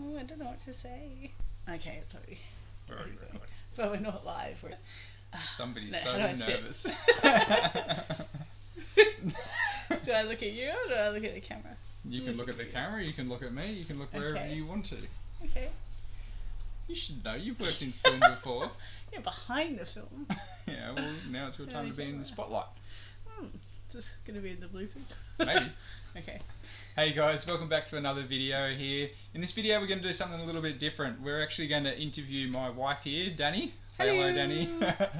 Oh, I don't know what to say. Okay, it's already Recording. But we're not live. Somebody's so nervous. Do I look at you or do I look at the camera? You can look at the camera, you can look at me, you can look wherever you want to. Okay. You should know, you've worked in film before. Yeah, behind the film. Yeah, well, now it's your time to be in the spotlight. Is this going to be in the bloopers? Maybe. Okay. Hey guys, welcome back to another video here. In this video we're going to do something a little bit different. We're actually going to interview my wife here, Dani. Say hello, Dani.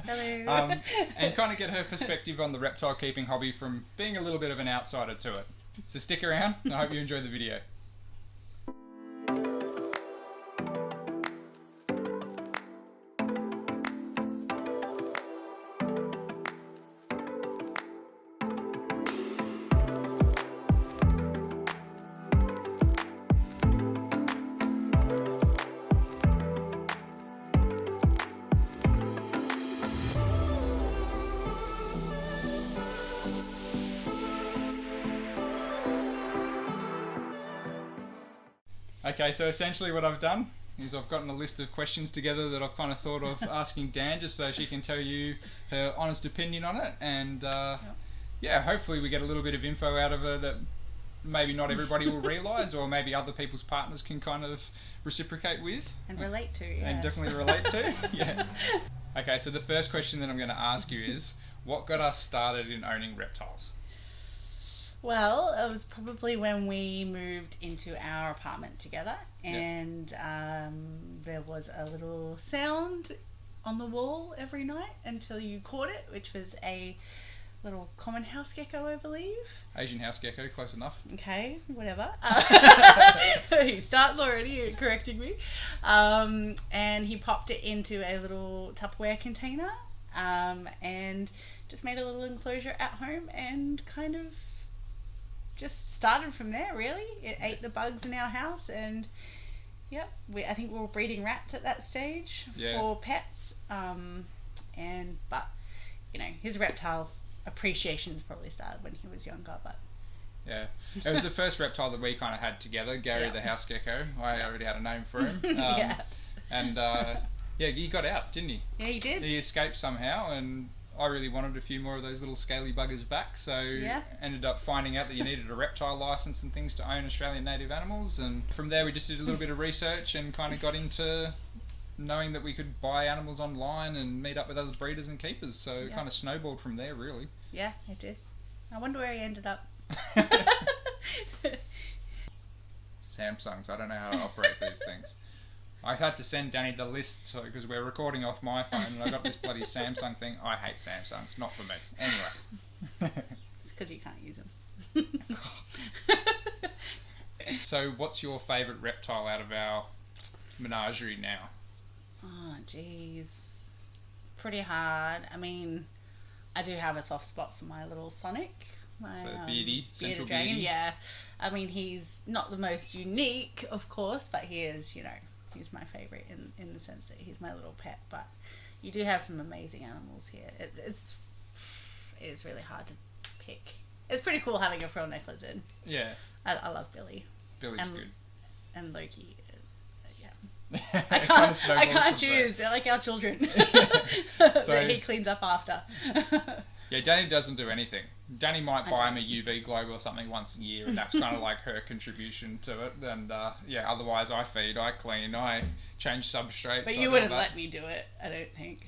Hello. And kind of get her perspective on the reptile keeping hobby from being a little bit of an outsider to it. So stick around and I hope you enjoy the video. Okay, so essentially what I've done is I've gotten a list of questions together that I've kind of thought of asking Dan just so she can tell you her honest opinion on it, and yeah, hopefully we get a little bit of info out of her that maybe not everybody will realise, or maybe other people's partners can kind of reciprocate with. And relate to, yeah. And definitely relate to, yeah. Okay, so the first question that I'm going to ask you is, what got us started in owning reptiles? Well, it was probably when we moved into our apartment together, and there was a little sound on the wall every night until you caught it, which was a little common house gecko, I believe. Asian house gecko, close enough. Okay, whatever. He starts already correcting me. And he popped it into a little Tupperware container, and just made a little enclosure at home and kind of just started from there, really. It ate the bugs in our house, and I think we were breeding rats at that stage for pets. But you know, his reptile appreciation probably started when he was younger. But yeah, it was the first reptile that we kind of had together. Gary the house gecko. I already had a name for him. And he got out, didn't he? Yeah, he did. He escaped somehow, and I really wanted a few more of those little scaly buggers back, so ended up finding out that you needed a reptile license and things to own Australian native animals, and from there we just did a little bit of research and kind of got into knowing that we could buy animals online and meet up with other breeders and keepers, so it kind of snowballed from there, really. Yeah, it did. I wonder where he ended up. Samsungs, I don't know how to operate these things. I had to send Dani the list because we're recording off my phone and I got this bloody Samsung thing. I hate Samsungs, not for me. Anyway. It's because you can't use them. So what's your favourite reptile out of our menagerie now? Oh, jeez. Pretty hard. I mean, I do have a soft spot for my little Sonic. So bearded dragon, beardy. Yeah. I mean, he's not the most unique, of course, but he is, he's my favourite in the sense that he's my little pet. But you do have some amazing animals here. It's really hard to pick. It's pretty cool having a frill neck lizard. Yeah. I love Billy. Billy's good. And Loki. I can't choose. They're like our children. That he cleans up after. Yeah, Dani doesn't do anything. Dani might buy him a UV globe or something once a year, and that's kind of like her contribution to it. And otherwise I feed, I clean, I change substrates. But you wouldn't let me do it, I don't think.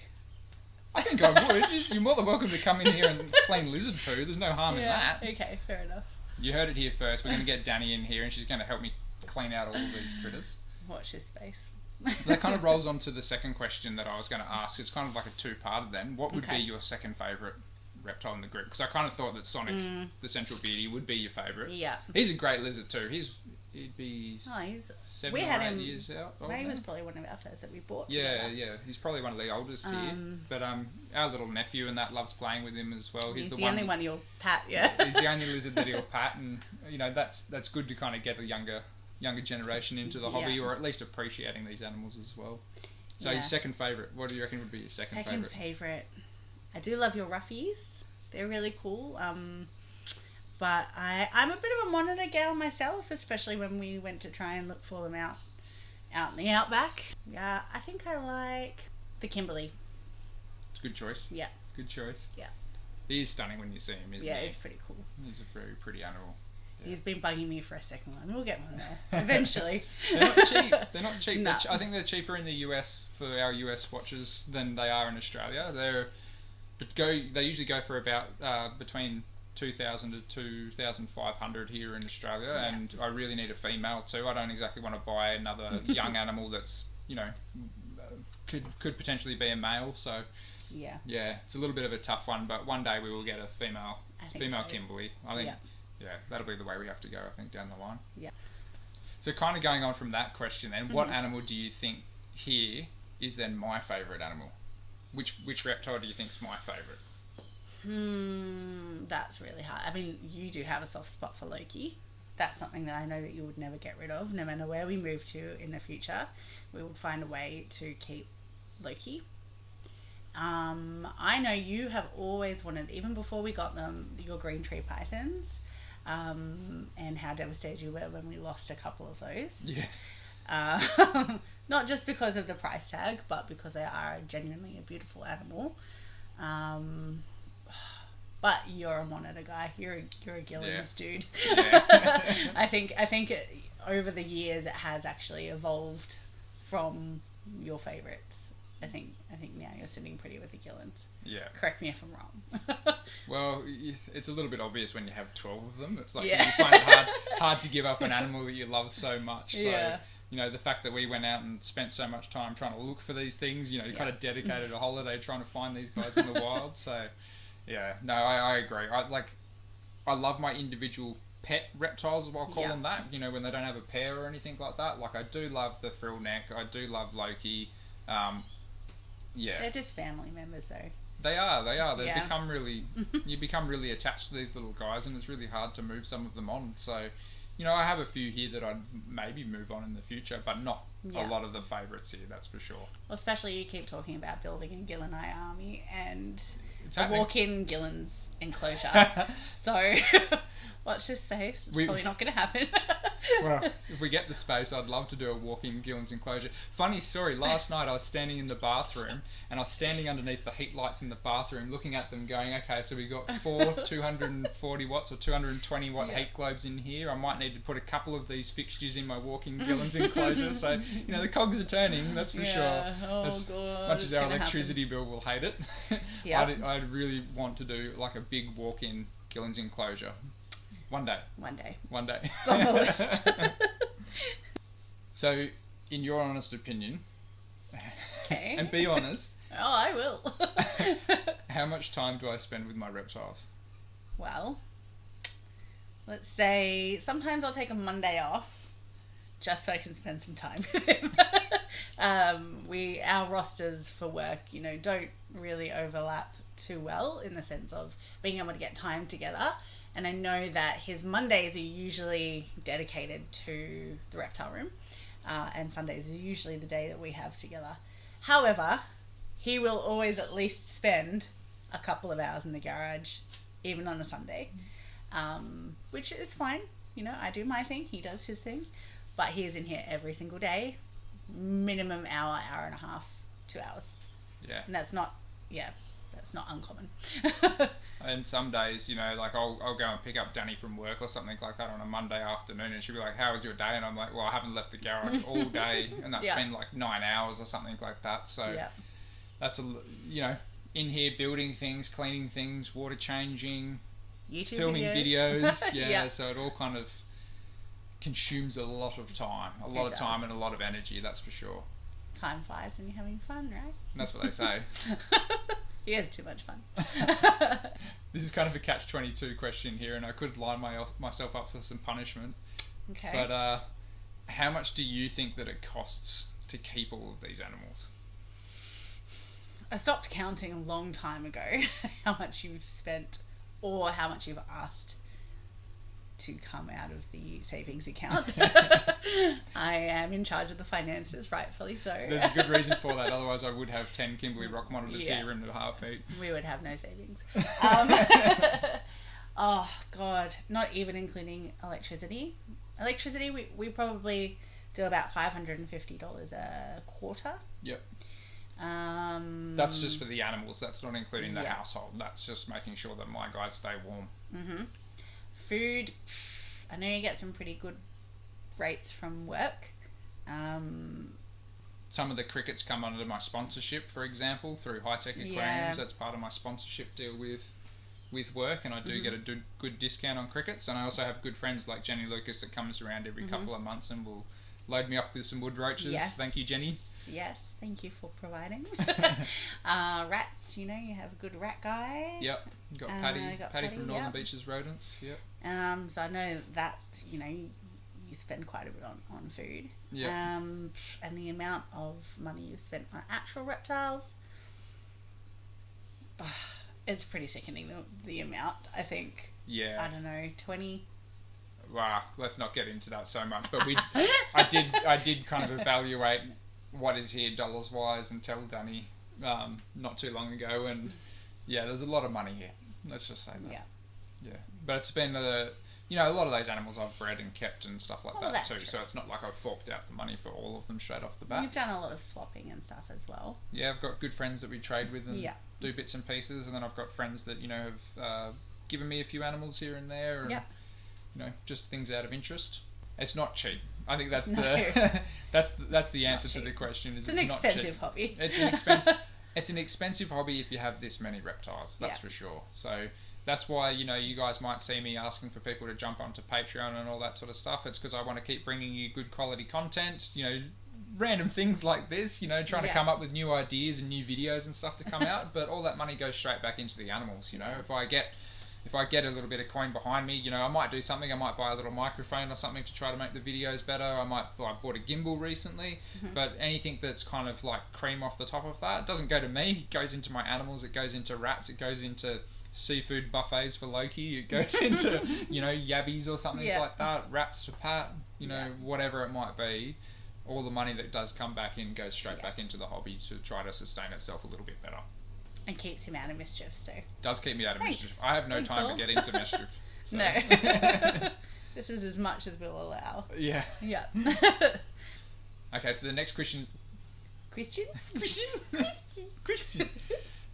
I think I would. You're more than welcome to come in here and clean lizard poo. There's no harm in that. Okay, fair enough. You heard it here first. We're going to get Dani in here, and she's going to help me clean out all of these critters. Watch this space. That kind of rolls on to the second question that I was going to ask. It's kind of like a two-parter then. What would be your second favourite reptile in the group? Because I kind of thought that Sonic, the central beardy, would be your favourite. Yeah. He's a great lizard too. He'd be 7 or 8 years out. He was probably one of our first that we bought together. Yeah. He's probably one of the oldest here. But our little nephew and that loves playing with him as well. He's the only one you'll pat, He's the only lizard that he'll pat, and that's good to kind of get a younger generation into the hobby, or at least appreciating these animals as well. So your second favourite, what do you reckon would be your second favourite? Second favourite. I do love your roughies. They're really cool. But I'm a bit of a monitor gal myself, especially when we went to try and look for them out out in the outback. Yeah, I think I like the Kimberley. It's a good choice. Yeah. Good choice. Yeah. He is stunning when you see him, isn't he? Yeah, he's pretty cool. He's a very pretty animal. Yeah. He's been bugging me for a second one. We'll get one there eventually. They're not cheap. They're not cheap. No. I think they're cheaper in the US for our US watchers than they are in Australia. They usually go for about between 2,000 to 2,500 here in Australia, yeah. and I really need a female too. I don't exactly want to buy another young animal that's could potentially be a male. So yeah, it's a little bit of a tough one, but one day we will get a female so. Kimberley. I think that'll be the way we have to go. I think down the line. Yeah. So kind of going on from that question, then, what animal do you think here is then my favourite animal? Which reptile do you think is my favourite? That's really hard. I mean, you do have a soft spot for Loki. That's something that I know that you would never get rid of. No matter where we move to in the future, we would find a way to keep Loki. I know you have always wanted, even before we got them, your green tree pythons, and how devastated you were when we lost a couple of those. Yeah. Not just because of the price tag, but because they are genuinely a beautiful animal. But you're a monitor guy. You're a Gillens dude. Yeah. I think over the years it has actually evolved from your favourites. I think now you're sitting pretty with the Gillens. Yeah. Correct me if I'm wrong. Well, it's a little bit obvious when you have 12 of them. It's like you find it hard to give up an animal that you love so much. So, the fact that we went out and spent so much time trying to look for these things, you kind of dedicated a holiday trying to find these guys in the wild. So, yeah, no, I agree. I love my individual pet reptiles, I'll call them that, when they don't have a pair or anything like that. Like, I do love the frill neck. I do love Loki. They're just family members, though. They are. They become really. You become really attached to these little guys, and it's really hard to move some of them on. So, I have a few here that I'd maybe move on in the future, but not a lot of the favourites here. That's for sure. Well, especially you keep talking about building a Gillenite army and a walk-in Gillen's enclosure. So, watch this space. It's probably not going to happen. Well, if we get the space, I'd love to do a walk-in Gillen's enclosure. Funny story, last night I was standing in the bathroom and I was standing underneath the heat lights in the bathroom looking at them going, okay, so we've got 4 240 watts or 220 watt heat globes in here. I might need to put a couple of these fixtures in my walk-in Gillen's enclosure. So, the cogs are turning, that's for sure. As much as our electricity bill will hate it, I'd really want to do like a big walk-in Gillen's enclosure. One day. It's on the list. So, in your honest opinion, and be honest. Oh, I will. How much time do I spend with my reptiles? Well, let's say sometimes I'll take a Monday off just so I can spend some time with him. Our rosters for work, don't really overlap too well in the sense of being able to get time together. And I know that his Mondays are usually dedicated to the reptile room, and Sundays is usually the day that we have together. However, he will always at least spend a couple of hours in the garage, even on a Sunday, which is fine. I do my thing, he does his thing, but he is in here every single day, minimum hour and a half, 2 hours. Yeah. And that's not uncommon. And some days, like I'll go and pick up Dani from work or something like that on a Monday afternoon, and she'll be like, "How was your day?" And I'm like, "Well, I haven't left the garage all day, and that's been like 9 hours or something like that." So that's in here building things, cleaning things, water changing, YouTube filming videos. Yeah. So it all kind of consumes a lot of time, and a lot of energy. That's for sure. Time flies when you're having fun, right? That's what they say. He has too much fun. This is kind of a catch-22 question here, and I could line myself up for some punishment. Okay. But how much do you think that it costs to keep all of these animals? I stopped counting a long time ago how much you've spent or how much you've asked to come out of the savings account. I am in charge of the finances, rightfully so. There's a good reason for that, otherwise I would have 10 Kimberley rock monitors here in the heartbeat. We would have no savings. Oh God, not even including electricity. We probably do about $550 a quarter. Yep. That's just for the animals. That's not including the household. That's just making sure that my guys stay warm. Mm-hmm. Food, I know you get some pretty good rates from work. Some of the crickets come under my sponsorship, for example, through High Tech Aquariums. That's part of my sponsorship deal with work, and I do get a good discount on crickets. And I also have good friends like Jenny Lucas that comes around every couple of months and will load me up with some wood roaches. Yes. Thank you, Jenny. Yes, thank you for providing. Rats, you have a good rat guy. Yep, got Paddy from Northern Beaches Rodents. Yep. So I know that you spend quite a bit on food. Yep. And the amount of money you spent on actual reptiles, it's pretty sickening. The amount, I think. Yeah. I don't know, 20. Wow, let's not get into that so much. But I did kind of evaluate what is here dollars wise and tell Dani not too long ago, and there's a lot of money here. Let's just say that. Yeah. But it's been a lot of those animals I've bred and kept and stuff like that too. True. So it's not like I've forked out the money for all of them straight off the bat. You've done a lot of swapping and stuff as well. Yeah, I've got good friends that we trade with and do bits and pieces, and then I've got friends that have given me a few animals here and there, and just things out of interest. It's not cheap. I think that's that's the answer to the question. It's an expensive hobby. It's an expensive hobby if you have this many reptiles. That's for sure. So that's why you guys might see me asking for people to jump onto Patreon and all that sort of stuff. It's because I want to keep bringing you good quality content. Random things like this. Trying to come up with new ideas and new videos and stuff to come out. But all that money goes straight back into the animals. If I get a little bit of coin behind me, I might do something. I might buy a little microphone or something to try to make the videos better. I bought a gimbal recently, but anything that's kind of like cream off the top of that doesn't go to me. It goes into my animals. It goes into rats. It goes into seafood buffets for Loki. It goes into yabbies or something like that. Rats to Pat. Whatever it might be. All the money that does come back in goes straight back into the hobby to try to sustain itself a little bit better. And keeps him out of mischief, so. Does keep me out of mischief. I have no time to get into mischief. So. No. This is as much as we'll allow. Yeah. Yeah. Okay, so the next question. Christian.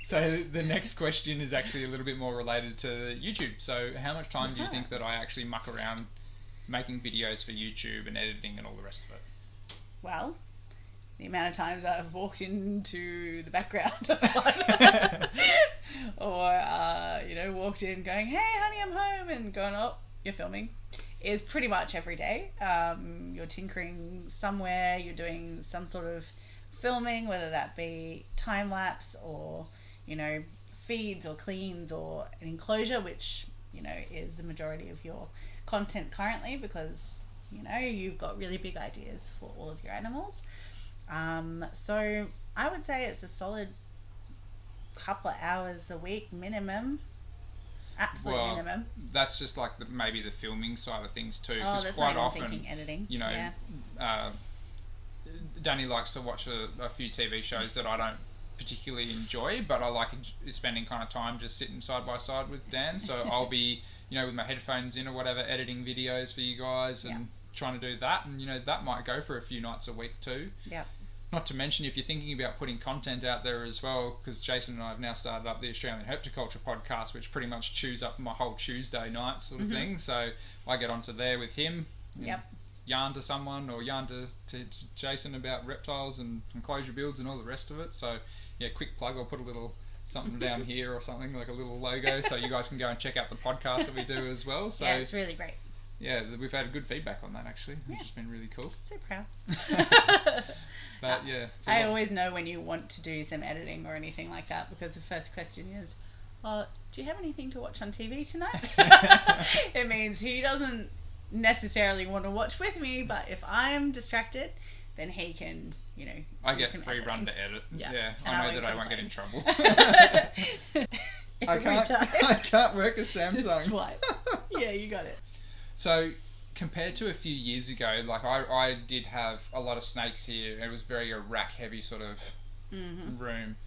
So the next question is actually a little bit more related to YouTube. So how much time do you think that I actually muck around making videos for YouTube and editing and all the rest of it? Well, the amount of times I've walked into the background or walked in going, "Hey honey, I'm home," and going, "Oh, you're filming," is pretty much every day. You're tinkering somewhere, you're doing some sort of filming, whether that be time lapse or feeds or cleans or an enclosure, which is the majority of your content currently, because you've got really big ideas for all of your animals. So I would say it's a solid couple of hours a week minimum. Absolute minimum. That's just like maybe the filming side of things too. Oh, that's quite not often thinking editing. Dani likes to watch a few TV shows that I don't particularly enjoy, but I like spending kind of time just sitting side by side with Dan. So I'll be with my headphones in or whatever, editing videos for you guys and trying to do that, and that might go for a few nights a week too. Not to mention, if you're thinking about putting content out there as well, because Jason and I have now started up the Australian Herpetoculture Podcast, which pretty much chews up my whole Tuesday night sort of thing. So I get onto there with him, yarn to someone or yarn to Jason about reptiles and enclosure builds and all the rest of it. So quick plug, I'll put a little something down here or something, like a little logo, so you guys can go and check out the podcast that we do as well. So it's really great. Yeah, we've had good feedback on that actually, which has been really cool. So proud. But I always know when you want to do some editing or anything like that, because the first question is, do you have anything to watch on TV tonight? It means he doesn't necessarily want to watch with me, but if I'm distracted, then he can, I get free run to edit. Yeah, I know that I won't get in trouble. I can't work a Samsung. Just swipe. Yeah, you got it. So, compared to a few years ago, like I did have a lot of snakes here. It was very a rack heavy sort of room.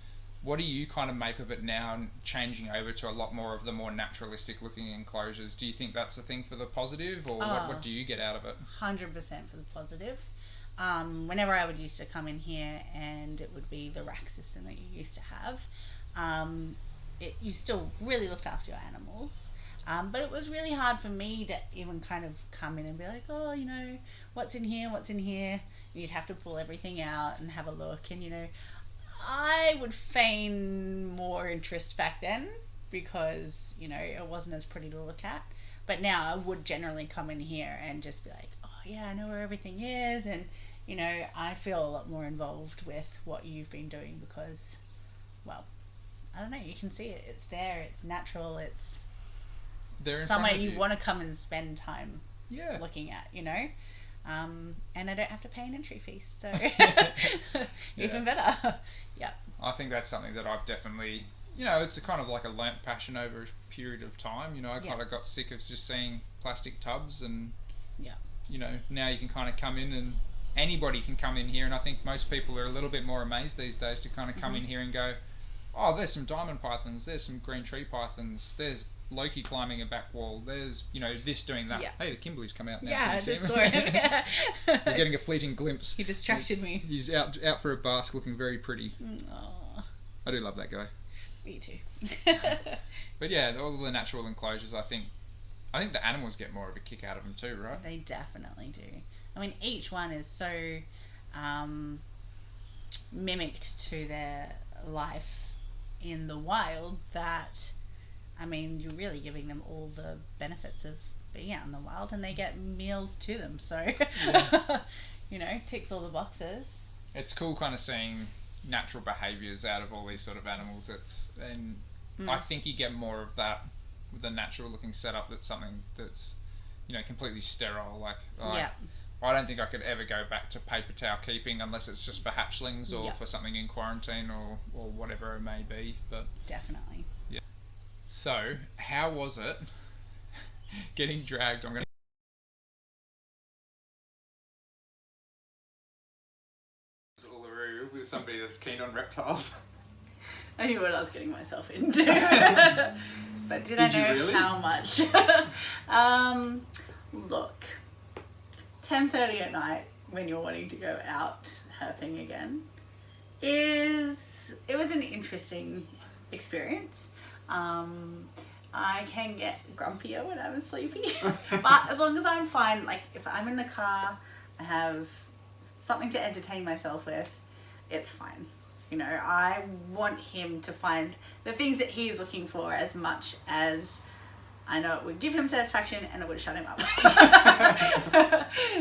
What do you kind of make of it now, changing over to a lot more of the more naturalistic looking enclosures? Do you think that's a thing for the positive, or what do you get out of it? 100% for the positive. whenever I would used to come in here, and it would be the rack system that you used to have, you still really looked after your animals. But it was really hard for me to even kind of come in and be like, oh, you know, what's in here? And you'd have to pull everything out and have a look. And, you know, I would feign more interest back then because, you know, it wasn't as pretty to look at. But now I would generally come in here and just be like, oh, yeah, I know where everything is. And, you know, I feel a lot more involved with what you've been doing because, well, I don't know, you can see it. It's there. It's natural. It's somewhere you want to come and spend time looking at, you know. And I don't have to pay an entry fee, so even better. Yeah. I think that's something that I've definitely, you know, it's a kind of like a learnt passion over a period of time. You know, I kind of got sick of just seeing plastic tubs, and you know, now you can kind of come in and anybody can come in here, and I think most people are a little bit more amazed these days to kind of come in here and go, oh, there's some diamond pythons, there's some green tree pythons, there's Loki climbing a back wall, there's, you know, this doing that. Hey, the Kimberley's come out now. Yeah, I just saw him. We're getting a fleeting glimpse. He distracted me. He's out for a bask looking very pretty. Aww. I do love that guy. Me too. But yeah, all the natural enclosures, I think the animals get more of a kick out of them too, right? They definitely do. I mean, each one is so mimicked to their life in the wild that, I mean, you're really giving them all the benefits of being out in the wild, and they get meals to them. So, you know, ticks all the boxes. It's cool kind of seeing natural behaviours out of all these sort of animals. I think you get more of that with a natural looking setup that's something that's, you know, completely sterile. I don't think I could ever go back to paper towel keeping unless it's just for hatchlings or for something in quarantine or whatever it may be. But definitely. Yeah. So, how was it getting dragged? I'm going to Uluru with somebody that's keen on reptiles. I knew what I was getting myself into. But did I know really? How much? Look, 10:30 at night when you're wanting to go out herping again it was an interesting experience. I can get grumpier when I'm sleepy, but as long as I'm fine, like if I'm in the car, I have something to entertain myself with, it's fine. You know, I want him to find the things that he's looking for as much as I know it would give him satisfaction and it would shut him up.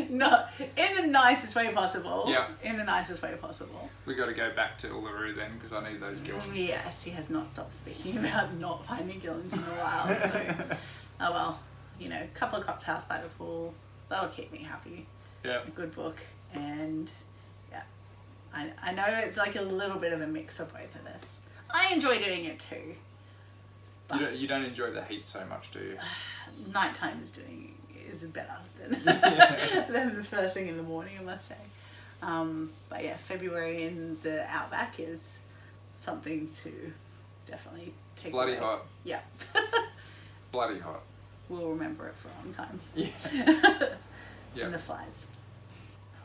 Not in the nicest way possible. Yeah. In the nicest way possible. We got to go back to Uluru then because I need those gillins. Yes, he has not stopped speaking about not finding gillins in the wild. So, oh well, you know, a couple of cocktails by the pool, that'll keep me happy. Yeah. A good book, and yeah, I know it's like a little bit of a mix for both of us. I enjoy doing it too. You don't enjoy the heat so much, do you? Nighttime is better than than the first thing in the morning, I must say. But yeah, February in the outback is something to definitely take Bloody away. hot. Yeah. Bloody hot. We'll remember it for a long time. Yeah. Yeah. And the flies.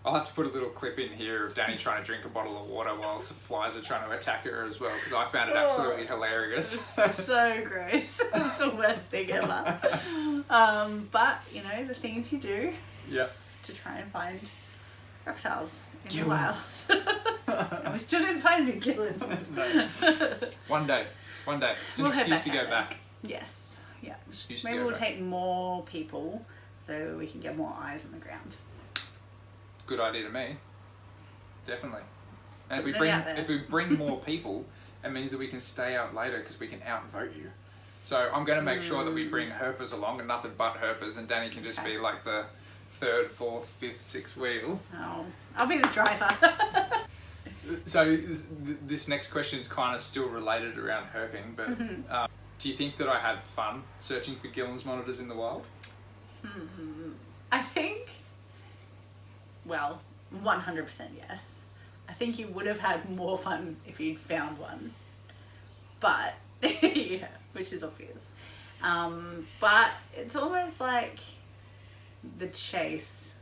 I'll have to put a little clip in here of Dani trying to drink a bottle of water while some flies are trying to attack her as well, because I found it absolutely hilarious. So gross. It's the worst thing ever. But, you know, the things you do to try and find reptiles in the wild. And we still didn't find any gillins. No. One day. It's an excuse to go back. Yes. Yeah. Maybe we'll take more people so we can get more eyes on the ground. Good idea to me. Definitely. And if we bring more people, it means that we can stay out later because we can outvote you. So I'm going to make sure that we bring herpers along and nothing but herpers, and Dani can just be like the third, fourth, fifth, sixth wheel. Oh, I'll be the driver. So this next question is kind of still related around herping, but do you think that I had fun searching for gillins monitors in the wild? I think, well, 100% yes. I think you would have had more fun if you'd found one. But, yeah, which is obvious. But it's almost like the chase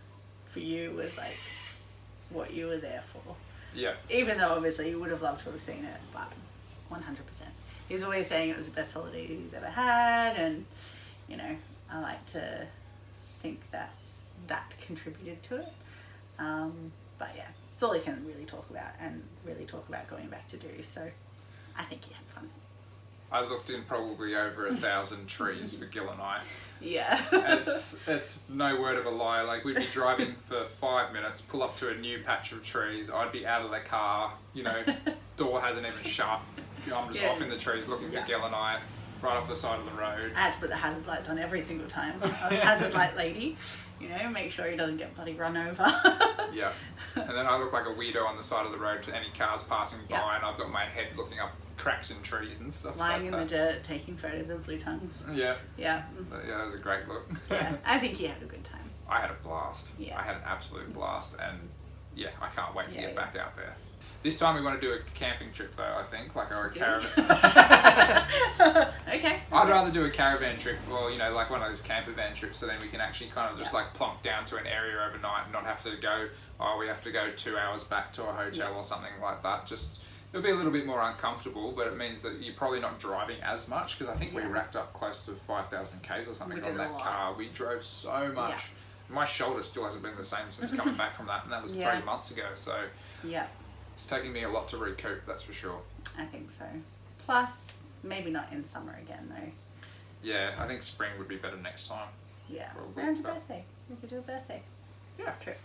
for you was like what you were there for. Yeah. Even though obviously you would have loved to have seen it, but 100%. He's always saying it was the best holiday he's ever had, and you know, I like to think that contributed to it. But yeah, it's all he can really talk about, and really talk about going back to do. So I think he had fun. I looked in probably over 1,000 trees for Gil and I. Yeah. It's no word of a lie. Like, we'd be driving for 5 minutes, pull up to a new patch of trees. I'd be out of the car, you know, door hasn't even shut. I'm just off in the trees looking for Gil and I, right off the side of the road. I had to put the hazard lights on every single time. I was a hazard light lady, you know, make sure he doesn't get bloody run over. Yeah. And then I look like a weirdo on the side of the road to any cars passing by, and I've got my head looking up cracks in trees and stuff lying like in the dirt, taking photos of blue tongues. Yeah. Yeah. But yeah, it was a great look. Yeah, I think he had a good time. I had a blast. Yeah. I had an absolute blast, and yeah, I can't wait to get back out there. This time we want to do a camping trip though, I think, like, or a caravan. Okay. I'd rather do a caravan trip, or, you know, like one of those camper van trips, so then we can actually kind of just like plonk down to an area overnight and not have to go, we have to go 2 hours back to a hotel or something like that. Just, it'll be a little bit more uncomfortable, but it means that you're probably not driving as much, because I think we racked up close to 5,000 Ks or something on that car. We drove so much. Yeah. My shoulder still hasn't been the same since coming back from that, and that was 3 months ago, so it's taking me a lot to recoup, that's for sure. I think so. Plus, maybe not in summer again though. Yeah, I think spring would be better next time. Yeah, around your birthday. We could do a birthday trip.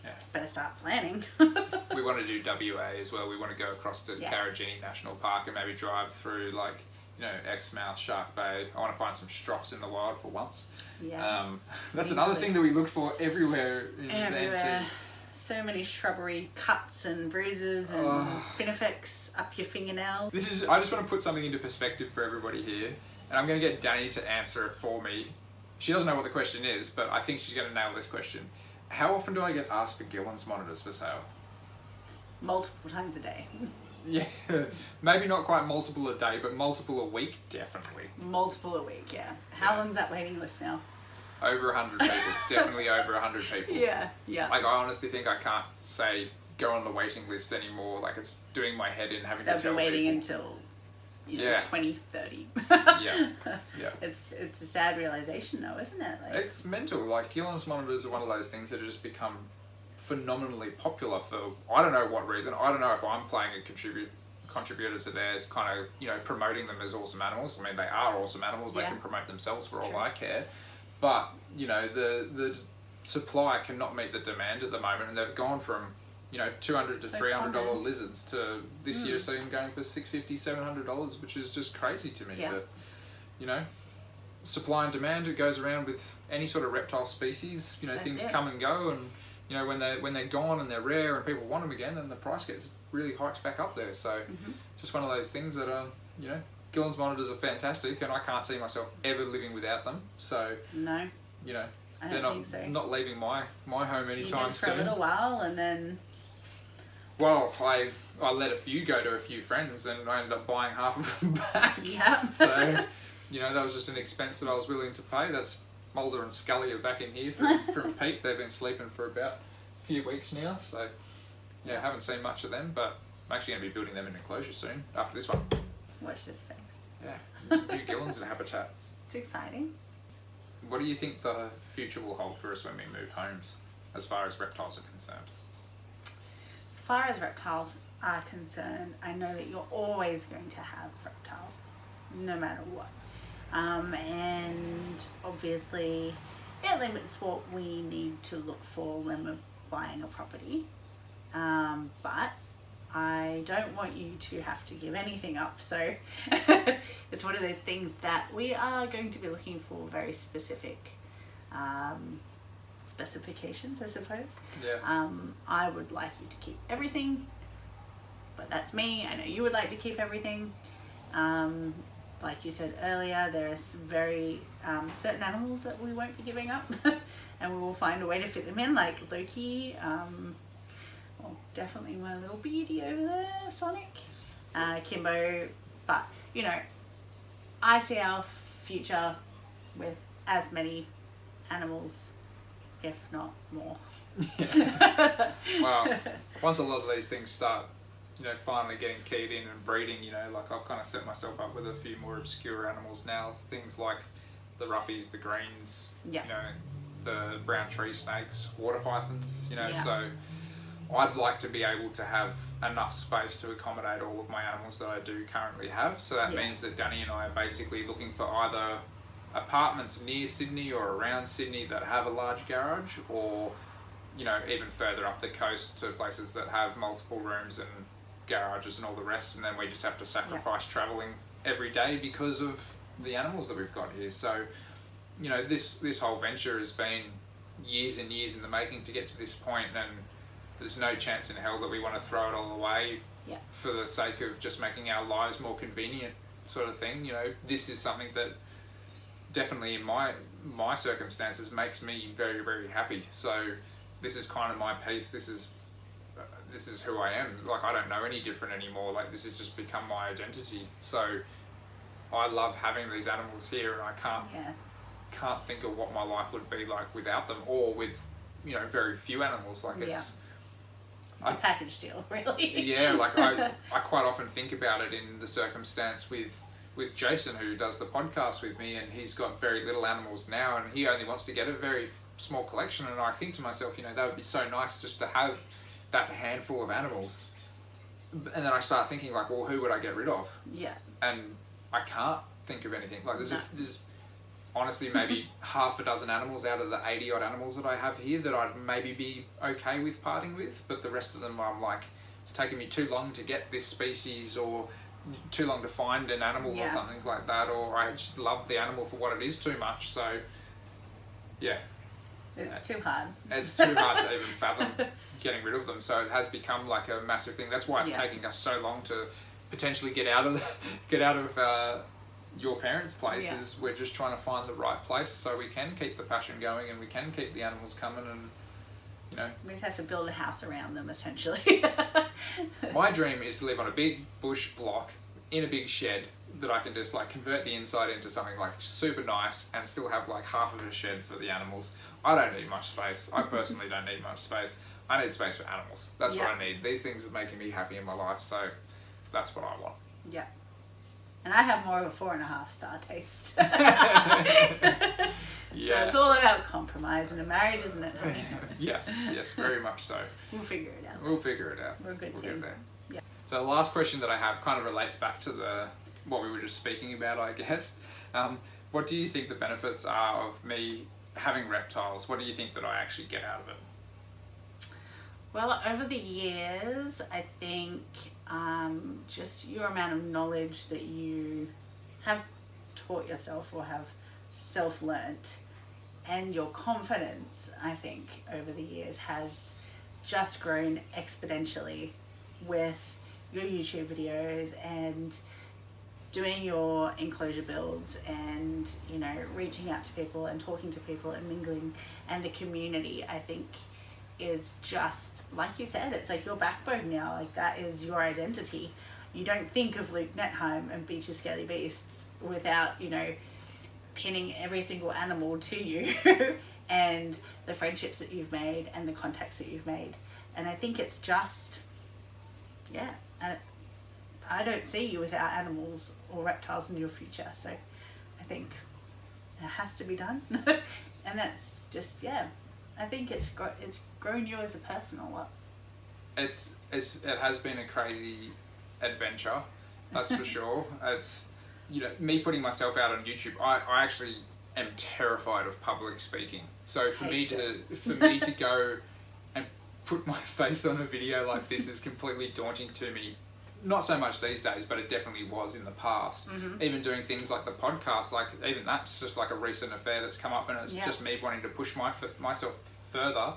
Yeah. Better start planning. We want to do WA as well. We want to go across to Karajini National Park and maybe drive through, like, you know, Exmouth, Shark Bay. I want to find some strophs in the wild for once. Yeah. That's another thing that we look for everywhere. Everywhere. So many shrubbery cuts and bruises and spinifex up your fingernails. I just want to put something into perspective for everybody here, and I'm going to get Dani to answer it for me. She doesn't know what the question is, but I think she's going to nail this question. How often do I get asked for Gillen's monitors for sale? Multiple times a day. Yeah, maybe not quite multiple a day, but multiple a week, definitely. Multiple a week, yeah. How long's that waiting list now? Over 100 people, definitely over 100 people. Yeah. Like, I honestly think I can't say go on the waiting list anymore. Like, it's doing my head in having to tell people. They'll be waiting until, 2030. Yeah. It's a sad realization though, isn't it? Like, it's mental. Like, Gillen's monitors are one of those things that have just become phenomenally popular for, I don't know what reason. I don't know if I'm playing a contributor to their kind of, promoting them as awesome animals. I mean, they are awesome animals. They can promote themselves for all I care. But, the supply cannot meet the demand at the moment, and they've gone from, $200 to $300 lizards to this year seeing going for $650, $700, which is just crazy to me. Yeah. But, supply and demand, it goes around with any sort of reptile species. Things come and go, and when they're gone and they're rare and people want them again, then the price gets really hikes back up there. So, just one of those things that Gillen's monitors are fantastic, and I can't see myself ever living without them. So, no, they're not leaving my home anytime soon. You did for a little while, and then. Well, I let a few go to a few friends, and I ended up buying half of them back. Yeah. So, that was just an expense that I was willing to pay. That's Mulder and Scully are back in here from Pete. They've been sleeping for about a few weeks now, so I haven't seen much of them, but I'm actually going to be building them in enclosures soon after this one. Watch this space. Yeah, new Gillen's in habitat. It's exciting. What do you think the future will hold for us when we move homes, as far as reptiles are concerned? As far as reptiles are concerned, I know that you're always going to have reptiles, no matter what. And obviously, it limits what we need to look for when we're buying a property. But I don't want you to have to give anything up, so it's one of those things that we are going to be looking for very specific specifications, I suppose. Yeah. I would like you to keep everything, but that's me. I know you would like to keep everything. Like you said earlier, there are very certain animals that we won't be giving up, and we will find a way to fit them in, like Loki. Well, definitely my little beady over there, Sonic, Kimbo, but I see our future with as many animals if not more. Yeah. Well, once a lot of these things start, finally getting keyed in and breeding, like I've kind of set myself up with a few more obscure animals now. Things like the roughies, the greens, the brown tree snakes, water pythons, so I'd like to be able to have enough space to accommodate all of my animals that I do currently have. So that means that Dani and I are basically looking for either apartments near Sydney or around Sydney that have a large garage, or even further up the coast to places that have multiple rooms and garages and all the rest, and then we just have to sacrifice travelling every day because of the animals that we've got here. So this whole venture has been years and years in the making to get to this point, and there's no chance in hell that we want to throw it all away for the sake of just making our lives more convenient, sort of thing. This is something that definitely in my circumstances makes me very, very happy. So this is kind of my piece. This is who I am. Like, I don't know any different anymore. Like, this has just become my identity. So I love having these animals here, and I can't think of what my life would be like without them, or with very few animals. Like, it's a package deal, really. Yeah, like I quite often think about it in the circumstance with Jason, who does the podcast with me, and he's got very little animals now, and he only wants to get a very small collection. And I think to myself, that would be so nice just to have that handful of animals. And then I start thinking, like, well, who would I get rid of? Yeah. And I can't think of anything. Like, there's honestly maybe half a dozen animals out of the 80 odd animals that I have here that I'd maybe be okay with parting with, but the rest of them I'm like, it's taken me too long to get this species, or too long to find an animal or something like that, or I just love the animal for what it is too much. So it's too hard. It's too hard to even fathom getting rid of them. So it has become like a massive thing. That's why it's taking us so long to potentially get out of your parents' places. We're just trying to find the right place so we can keep the passion going and we can keep the animals coming, and we just have to build a house around them, essentially. My dream is to live on a big bush block in a big shed that I can just like convert the inside into something like super nice and still have like half of a shed for the animals. I don't need much space. I personally don't need much space. I need space for animals. That's what I need. These things are making me happy in my life, so that's what I want. Yeah. And I have more of a 4.5 star taste. So it's all about compromise in a marriage, isn't it? Yes, very much so. We'll figure it out. We're a good team. Get there. Yeah. So the last question that I have kind of relates back to what we were just speaking about, I guess. What do you think the benefits are of me having reptiles? What do you think that I actually get out of it? Well, over the years, I think just your amount of knowledge that you have taught yourself or have self-learnt, and your confidence, I think, over the years has just grown exponentially with your YouTube videos and doing your enclosure builds and, reaching out to people and talking to people and mingling. And the community, I think, is just, like you said, it's like your backbone now. Like, that is your identity. You don't think of Luke Netheim and Beach of Scaly Beasts without, pinning every single animal to you and the friendships that you've made and the contacts that you've made. And I think it's just, and I don't see you without animals or reptiles in your future. So I think it has to be done. And that's just, I think it's grown you as a person a lot. It has been a crazy adventure, that's for sure. It's, me putting myself out on YouTube, I actually am terrified of public speaking. So for me to go and put my face on a video like this is completely daunting to me. Not so much these days, but it definitely was in the past. Mm-hmm. Even doing things like the podcast, like even that's just like a recent affair that's come up, and it's just me wanting to push myself further.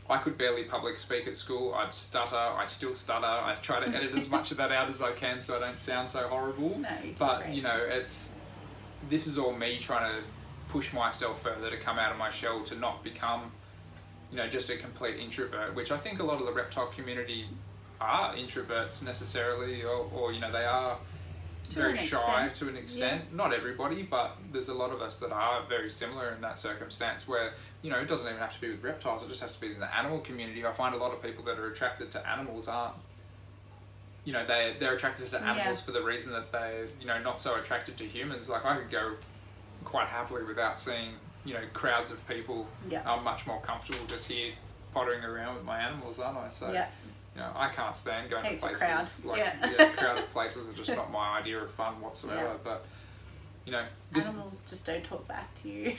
I could barely public speak at school. I'd stutter. I still stutter. I try to edit as much of that out as I can so I don't sound so horrible. No, but this is all me trying to push myself further, to come out of my shell, to not become, just a complete introvert, which I think a lot of the reptile community are introverts necessarily, or they are very shy to an extent. Yeah. Not everybody, but there's a lot of us that are very similar in that circumstance where, you know, it doesn't even have to be with reptiles, it just has to be in the animal community. I find a lot of people that are attracted to animals aren't, you know, they're attracted to animals for the reason that they're, you know, not so attracted to humans. Like, I could go quite happily without seeing, you know, crowds of people. I'm much more comfortable just here pottering around with my animals, aren't I? So, you know, I can't stand going to places crowded places are just not my idea of fun whatsoever. But, you know, animals just don't talk back to you.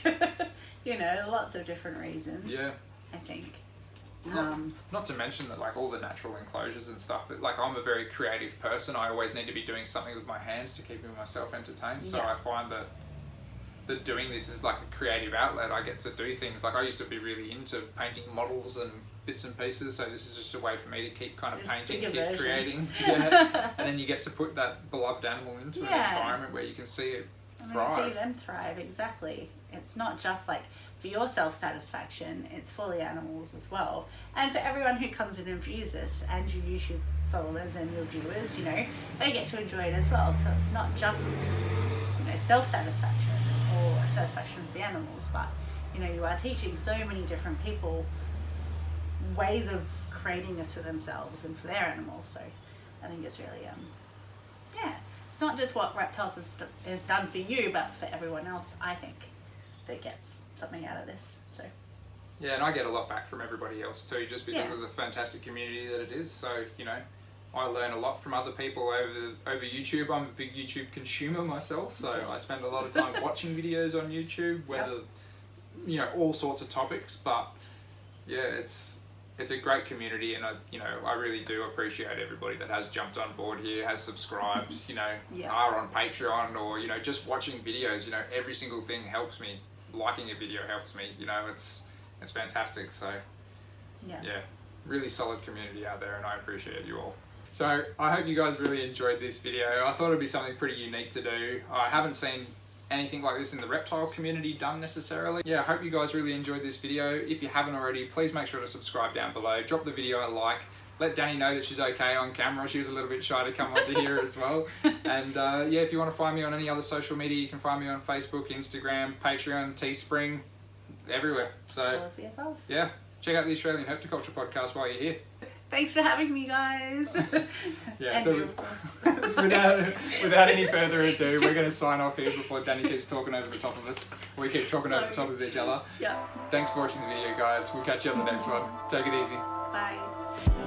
You know, lots of different reasons. Yeah, I think. Not to mention that, like, all the natural enclosures and stuff, that, like, I'm a very creative person. I always need to be doing something with my hands to keep myself entertained. So I find that doing this is like a creative outlet. I get to do things. Like, I used to be really into painting models and bits and pieces, so this is just a way for me to keep kind of painting, keep creating. And then you get to put that beloved animal into an environment where you can see it thrive. And see them thrive, exactly. It's not just like for your self-satisfaction, it's for the animals as well. And for everyone who comes in and views this, and your YouTube followers and your viewers, you know, they get to enjoy it as well. So it's not just, you know, self-satisfaction or satisfaction for the animals, but, you know, you are teaching so many different people ways of creating this for themselves and for their animals. So I think it's really, it's not just what Reptiles has done for you, but for everyone else, I think, that gets something out of this. So yeah, and I get a lot back from everybody else too, just because of the fantastic community that it is. So, you know, I learn a lot from other people over YouTube. I'm a big YouTube consumer myself, so I spend a lot of time watching videos on YouTube, whether, you know, all sorts of topics. But yeah, it's a great community, and I really do appreciate everybody that has jumped on board here, has subscribed, you know, are on Patreon, or, you know, just watching videos. You know, every single thing helps me. Liking a video helps me. You know, it's fantastic. So yeah, really solid community out there, and I appreciate you all. So I hope you guys really enjoyed this video. I thought it'd be something pretty unique to do. I haven't seen anything like this in the reptile community done necessarily. Yeah, I hope you guys really enjoyed this video. If you haven't already, please make sure to subscribe down below. Drop the video a like. Let Dani know that she's okay on camera. She was a little bit shy to come onto here as well. And yeah, if you want to find me on any other social media, you can find me on Facebook, Instagram, Patreon, Teespring, everywhere. So yeah, check out the Australian Herpetoculture Podcast while you're here. Thanks for having me, guys. Yeah, so without any further ado, we're going to sign off here before Dani keeps talking over the top of us. We keep talking over the top of each other. Yeah. Thanks for watching the video, guys. We'll catch you on the next one. Take it easy. Bye.